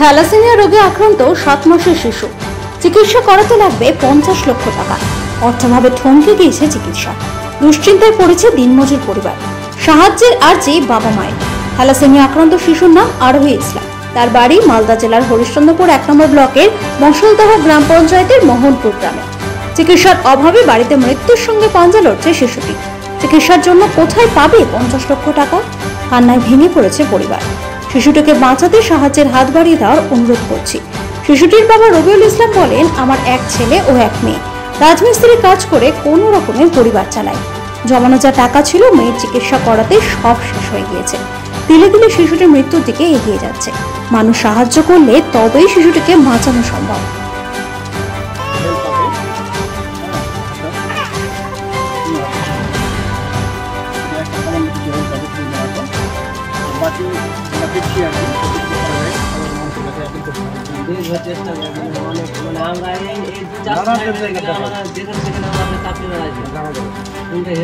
Thalassaemia রোগে আক্রান্ত 7 মাসের শিশু, চিকিৎসা করাতে লাগবে 50 লক্ষ টাকা। অর্থাভাবে থমকে গিয়েছে চিকিৎসা। দুশ্চিন্তায় পড়েছে দিনমজুর পরিবার। সাহায্যের আর্জি বাবা মায়ের। থ্যালাসেমিয়া আক্রান্ত শিশুর নাম আরোহী ইসলাম। তার বাড়ি মালদা জেলার হরিশ্চন্দ্রপুর 1 নম্বর ব্লকের মশলদহ গ্রাম পঞ্চায়েতের মোহনপুর গ্রামে। চিকিৎসার অভাবে বাড়িতে মৃত্যুর সঙ্গে পাঞ্জা লড়ছে শিশুটি। চিকিৎসার জন্য কোথায় পাবে 50 লক্ষ টাকা? কান্নায় ভেঙে পড়েছে পরিবার। শিশুটিকে বাঁচাতে সাহায্যের হাত বাড়িয়ে দেওয়ার অনুরোধ করছি। শিশুটির বাবা রবিউল ইসলাম বলেন, আমার এক ছেলে ও এক মেয়ে, রাজমিস্ত্রি কাজ করে কোনো রকমের পরিবার চালায়। জমানো যা টাকা ছিল মেয়ের চিকিৎসা করাতে সব শেষ হয়ে গিয়েছে। দিলে দিলে শিশুটির মৃত্যুর দিকে এগিয়ে যাচ্ছে। মানুষ সাহায্য করলে তবেই শিশুটিকে বাঁচানো সম্ভব।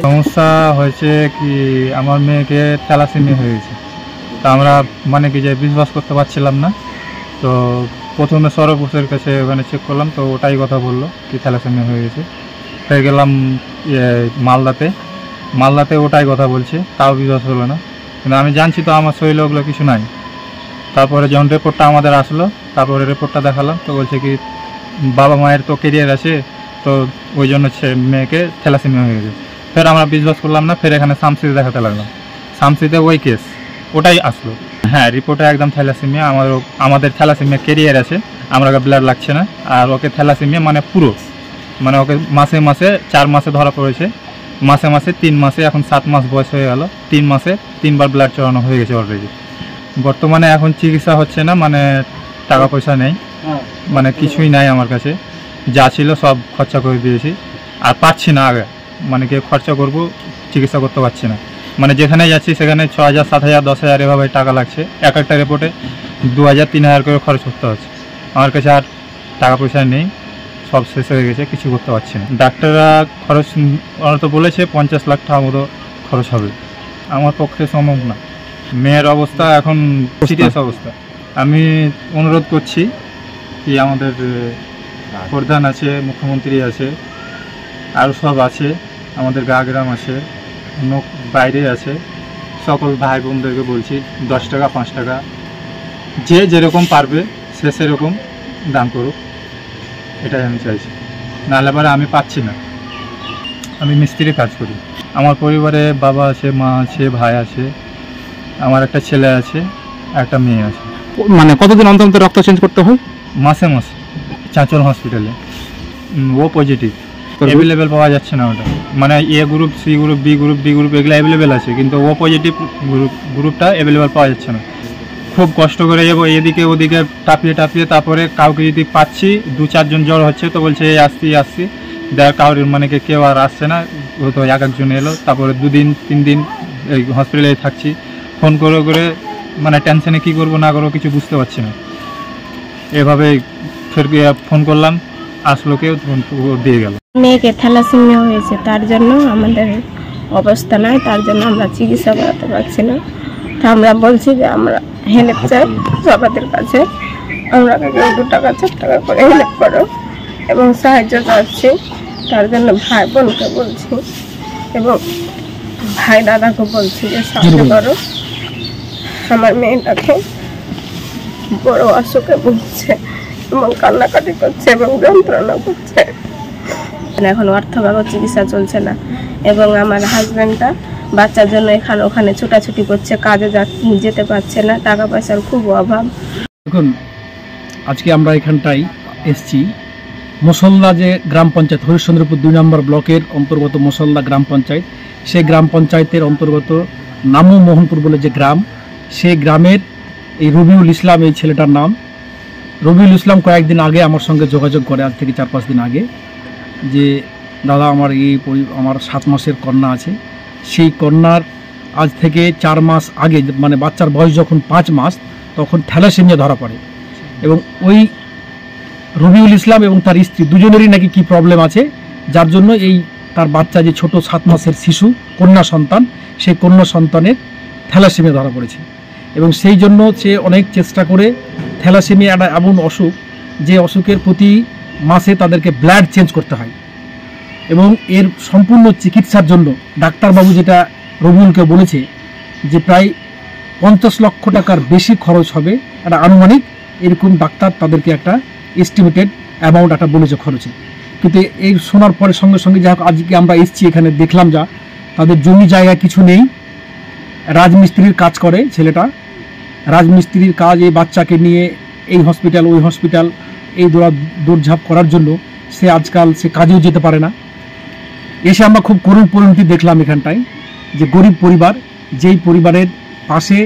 সমস্যা হয়েছে কি, আমার মেয়েকে থ্যালাসেমিয়া হয়েছে। তা আমরা কি যে বিশ্বাস করতে পারছিলাম না। তো প্রথমে সরবশের কাছে ওখানে চেক করলাম, তো ওটাই কথা বললো কি থ্যালাসেমিয়া হয়ে গেছে। ফের গেলাম মালদাতে ওটাই কথা বলছে, তাও বিশ্বাস হলো না। কিন্তু আমি জানছি তো আমার শরীরে ওগুলো কিছু নাই। তারপরে যখন রিপোর্টটা আমাদের আসলো, তারপরে রিপোর্টটা দেখালাম, তো বলছে কি বাবা মায়ের তো কেরিয়ার আছে, তো ওই জন্য মেয়েকে থ্যালাসেমিয়া হয়ে গেছে। ফের আমরা বিশ্বাস করলাম না, ফের এখানে শামসিতে দেখাতে লাগলাম। শামসিতে ওই কেস ওটাই আসলো। হ্যাঁ, রিপোর্টে একদম থ্যালাসেমিয়া। আমাদের থ্যালাসেমিয়া কেরিয়ার আছে, আমরা ব্লাড লাগছে না। আর ওকে থ্যালাসেমিয়া পুরো ওকে মাসে মাসে 4 মাসে ধরা পড়েছে, মাসে মাসে 3 মাসে, এখন 7 মাস বয়স হয়ে গেল। 3 মাসে 3 বার ব্লাড চড়ানো হয়ে গেছে অলরেডি। বর্তমানে এখন চিকিৎসা হচ্ছে না, টাকা পয়সা নেই, কিছুই নাই আমার কাছে। যা ছিল সব খরচা করে দিয়েছি, আর পাচ্ছি না। আগে কে খরচা করব, চিকিৎসা করতে পারছি না। যেখানে যাচ্ছি সেখানে 6,000, 7,000, 10,000 এভাবে টাকা লাগছে। একটা রিপোর্টে 2,000, 3,000 করে খরচ করতে হচ্ছে। আমার কাছে আর টাকা পয়সা নেই, সব শেষ হয়ে গেছে, কিছু করতে পারছি না। ডাক্তাররা খরচ তো বলেছে 50 লাখ টাকা মতো খরচ হবে। আমার পক্ষে সম্ভব না। মেয়ের অবস্থা এখন সিরিয়াস অবস্থা। আমি অনুরোধ করছি কি আমাদের প্রধান আছে, মুখ্যমন্ত্রী আছে, আরও সব আছে, আমাদের গ্রাম আছে, অন্য বাইরে আছে, সকল ভাই বোনদেরকে বলছি 10 টাকা 5 টাকা যে যেরকম পারবে সে সেরকম দান করুক, এটাই আমি চাইছি। নাহলে পরে আমি পাচ্ছি না। আমি মিস্ত্রি কাজ করি। আমার পরিবারে বাবা আছে, মা আছে, ভাই আছে, আমার একটা ছেলে আছে, একটা মেয়ে আছে। কতদিন অন্তর অন্তর রক্ত চেঞ্জ করতে হয়? মাসে মাসে। চাঁচল হসপিটালে ও পজিটিভ, অ্যাভেলেবেল পাওয়া যাচ্ছে না। ওটা A group, C group, B group, D group এগুলো অ্যাভেলেবেল আছে, কিন্তু ও পজিটিভ গ্রুপটা অ্যাভেলেবেল পাওয়া যাচ্ছে না। খুব কষ্ট করে যাবো এদিকে ওদিকে টাপিয়ে, তারপরে কাউকে যদি পাচ্ছি 2-4 জন জ্বর হচ্ছে, তো বলছে আসছি দেখ কাউর কেউ আর আসছে না। ও তো একজন এলো, তারপরে 2 দিন 3 দিন এই হসপিটালে থাকছি। ফোন করে টেনশনে কী করবো না করবো কিছু বুঝতে পারছি না। এভাবে ফের ফোন করলাম, আসলো কেউ, দিয়ে গেল। মেয়েকে থ্যালাসেমিয়া হয়েছে, তার জন্য আমাদের অবস্থা নাই, তার জন্য আমরা চিকিৎসা করাতে পারছি না। তো আমরা বলছি যে আমরা হেল্প চাই সবাদের কাছে। আমরা 2 টাকা 4 টাকা করে হেল্প করো এবং সাহায্য চাচ্ছি। তার জন্য ভাই বোনকে বলছি এবং ভাই দাদাকে বলছি যে সাহায্য করো। আমার মেয়েটাকে বড় অসুখে ভুগছে এবং কান্নাকাটি করছে এবং যন্ত্রণা করছে। এখন অর্থভাবে চিকিৎসা চলছে না এবং আমার হাজব্যান্ডটা বাচ্চার জন্য এখানে ওখানে ছোটাছুটি করছে, কাজে যেতে পারছে না, টাকা পয়সার খুব অভাব। দেখুন, আজকে আমরা এখানটাই এসছি মশলদা যে গ্রাম পঞ্চায়েত, হরিশ্চন্দ্রপুর 2 নম্বর ব্লকের অন্তর্গত মশলদা গ্রাম পঞ্চায়েত। সেই গ্রাম পঞ্চায়েতের অন্তর্গত নামু মোহনপুর বলে যে গ্রাম, সেই গ্রামের এই রবিউল ইসলাম, এই ছেলেটার নাম রবিউল ইসলাম, কয়েকদিন আগে আমার সঙ্গে যোগাযোগ করে, আজ থেকে 4-5 দিন আগে, যে দাদা আমার 7 মাসের কন্যা আছে। সেই কন্যার আজ থেকে 4 মাস আগে বাচ্চার বয়স যখন 5 মাস, তখন থ্যালাসেমিয়া ধরা পড়ে। এবং ওই রবিউল ইসলাম এবং তার স্ত্রী দুজনেরই নাকি কি প্রবলেম আছে, যার জন্য এই তার বাচ্চা যে ছোট 7 মাসের শিশু কন্যা সন্তান, সেই কন্যা সন্তানের থ্যালাসেমিয়া ধরা পড়েছে। এবং সেই জন্য সে অনেক চেষ্টা করে, থ্যালাসেমিয়া একটা এমন অসুখ যে অসুখের প্রতি মাসে তাদেরকে ব্লাড চেঞ্জ করতে হয়, এবং এর সম্পূর্ণ চিকিৎসার জন্য ডাক্তারবাবু যেটা রবিউলকে বলেছে যে প্রায় 50 লক্ষ টাকার বেশি খরচ হবে, একটা আনুমানিক এরকম ডাক্তার তাদেরকে একটা এস্টিমেটেড অ্যামাউন্ট একটা বলেছে খরচে। কিন্তু এই শোনার পরে সঙ্গে সঙ্গে যাই হোক আজকে আমরা এসছি এখানে, দেখলাম যা তাদের জমি জায়গা কিছু নেই, রাজমিস্ত্রির কাজ করে ছেলেটা, রাজমিস্ত্রির কাজ এই বাচ্চাকে নিয়ে এই হসপিটাল ওই হসপিটাল এই দৌড়ঝাঁপ করার জন্য সে আজকাল সে কাজেও যেতে পারে না। এসে আমরা খুব করুণ পরিণতি দেখলাম এখানটায়, যে গরিব পরিবার, যেই পরিবারের পাশে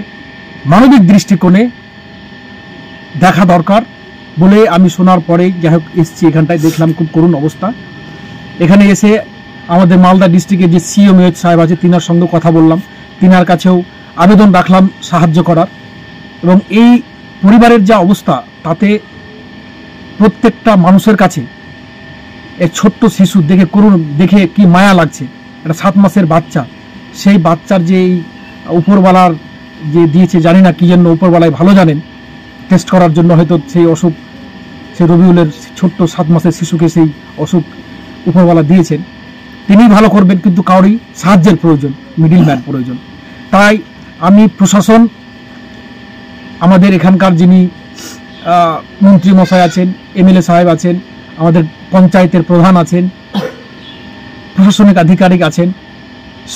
মানবিক দৃষ্টিকোণে দেখা দরকার বলে আমি শোনার পরেই যাই হোক এসছি এখানটায়, দেখলাম খুব করুণ অবস্থা। এখানে এসে আমাদের মালদা ডিস্ট্রিক্টের যে সিএম সাহেব আছে তিনার সঙ্গে কথা বললাম, তিনার কাছেও আবেদন রাখলাম সাহায্য করার। এবং এই পরিবারের যা অবস্থা তাতে প্রত্যেকটা মানুষের কাছে এক ছোট্ট শিশু দেখে কি মায়া লাগছে, একটা 7 মাসের বাচ্চা, সেই বাচ্চার যে এই উপরওয়ালার যে দিয়েছে জানি না কি জন্য, উপরওয়ালায় ভালো জানেন, টেস্ট করার জন্য হয়তো সেই অসুখ, সেই রবিউলের ছোট্ট 7 মাসের শিশুকে সেই অসুখ উপরওয়ালা দিয়েছেন, তিনি ভালো করবেন, কিন্তু কারোরই সাহায্যের প্রয়োজন, মিডিলম্যান প্রয়োজন। তাই আমি প্রশাসন, আমাদের এখানকার যিনি মন্ত্রী মশাই আছেন, এমএলএ সাহেব আছেন, আমাদের পঞ্চায়েতের প্রধান আছেন, প্রশাসনিক আধিকারিক আছেন,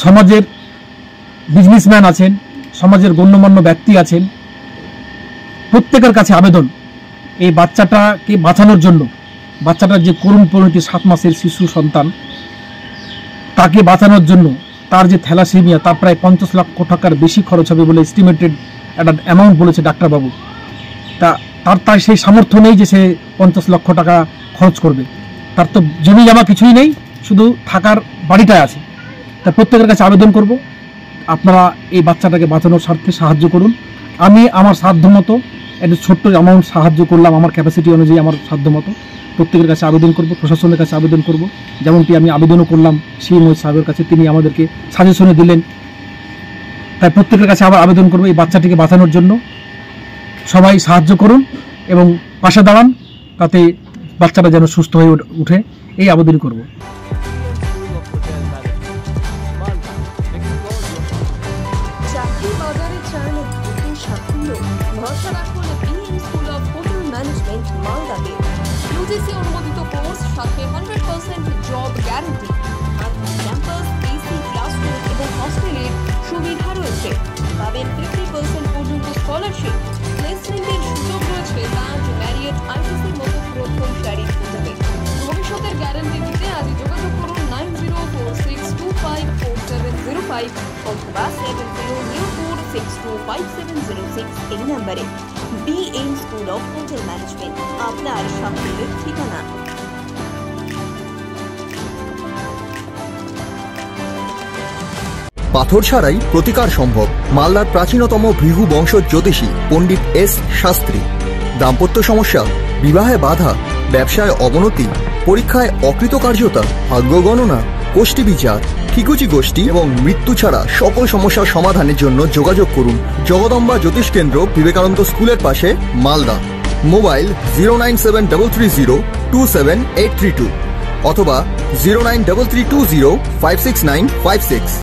সমাজের বিজনেসম্যান আছেন, সমাজের গণ্যমান্য ব্যক্তি আছেন, প্রত্যেকের কাছে আবেদন এই বাচ্চাটাকে বাঁচানোর জন্য, বাচ্চাটার যে করুণ পরিণতি 7 মাসের শিশু সন্তান, তাকে বাঁচানোর জন্য, তার যে থ্যালাসেমিয়া, তার প্রায় 50 লক্ষ টাকার বেশি খরচ হবে বলে এস্টিমেটেড একটা অ্যামাউন্ট বলেছে ডাক্তারবাবু। তার সেই সামর্থ্য নেই যে সে 50 লক্ষ টাকা খরচ করবে, তার তো জমি জমা কিছুই নেই, শুধু থাকার বাড়িটাই আছে। তা প্রত্যেকের কাছে আবেদন করব, আপনারা এই বাচ্চাটাকে বাঁচানোর স্বার্থে সাহায্য করুন। আমি আমার সাধ্যমতো একটা ছোট্ট অ্যামাউন্ট সাহায্য করলাম, আমার ক্যাপাসিটি অনুযায়ী আমার সাধ্যমতো প্রত্যেকের কাছে আবেদন করব, প্রশাসনের কাছে আবেদন করব, যেমনটি আমি আবেদনও করলাম সিএম সাহেবের কাছে, তিনি আমাদেরকে সাজেশনে দিলেন। তাই প্রত্যেকের কাছে আবার আবেদন করব এই বাচ্চাটিকে বাঁচানোর জন্য, সবাই সাহায্য করুন এবং পাশে দাঁড়ান, তাতে বাচ্চাটা যেন সুস্থ হয়ে উঠে, এই আবেদন করব। চাকরি বাজারে চাইলে দ্রুত সাফল্য, ভরসা রাখুন BM school of hotel management মালদাতে। ইউজিসি অনুমোদিত কোর্স, সাথে 100% job guarantee, campus, AC classroom এবং হস্টেলের সুবিধা রয়েছে। পাবেন 50% পর্যন্ত স্কলারশিপ, প্লেসমেন্টের সুযোগ রয়েছে লাঞ্চ, ম্যারিয়েট, আইটিসির মতো প্রথম সারির সুযোগে। ভবিষ্যতের গ্যারান্টি দিতে আজই যোগাযোগ করুন 9046254705 অথবা 7004625706 এই নম্বরে। BM school of hotel management, আপনার সাফল্যের ঠিকানা। পাথর ছাড়াই প্রতিকার সম্ভব। মালদার প্রাচীনতম ভৃগু বংশ জ্যোতিষী পণ্ডিত এস শাস্ত্রী। দাম্পত্য সমস্যা, বিবাহে বাধা, ব্যবসায় অবনতি, পরীক্ষায় অকৃতকার্যতা, ভাগ্য গণনা, গোষ্ঠী বিচার, ঠিকুচি গোষ্ঠী এবং মৃত্যু ছাড়া সকল সমস্যার সমাধানের জন্য যোগাযোগ করুন জগদম্বা জ্যোতিষ কেন্দ্র, বিবেকানন্দ স্কুলের পাশে, মালদা। মোবাইল 09733027832 অথবা 09332056956।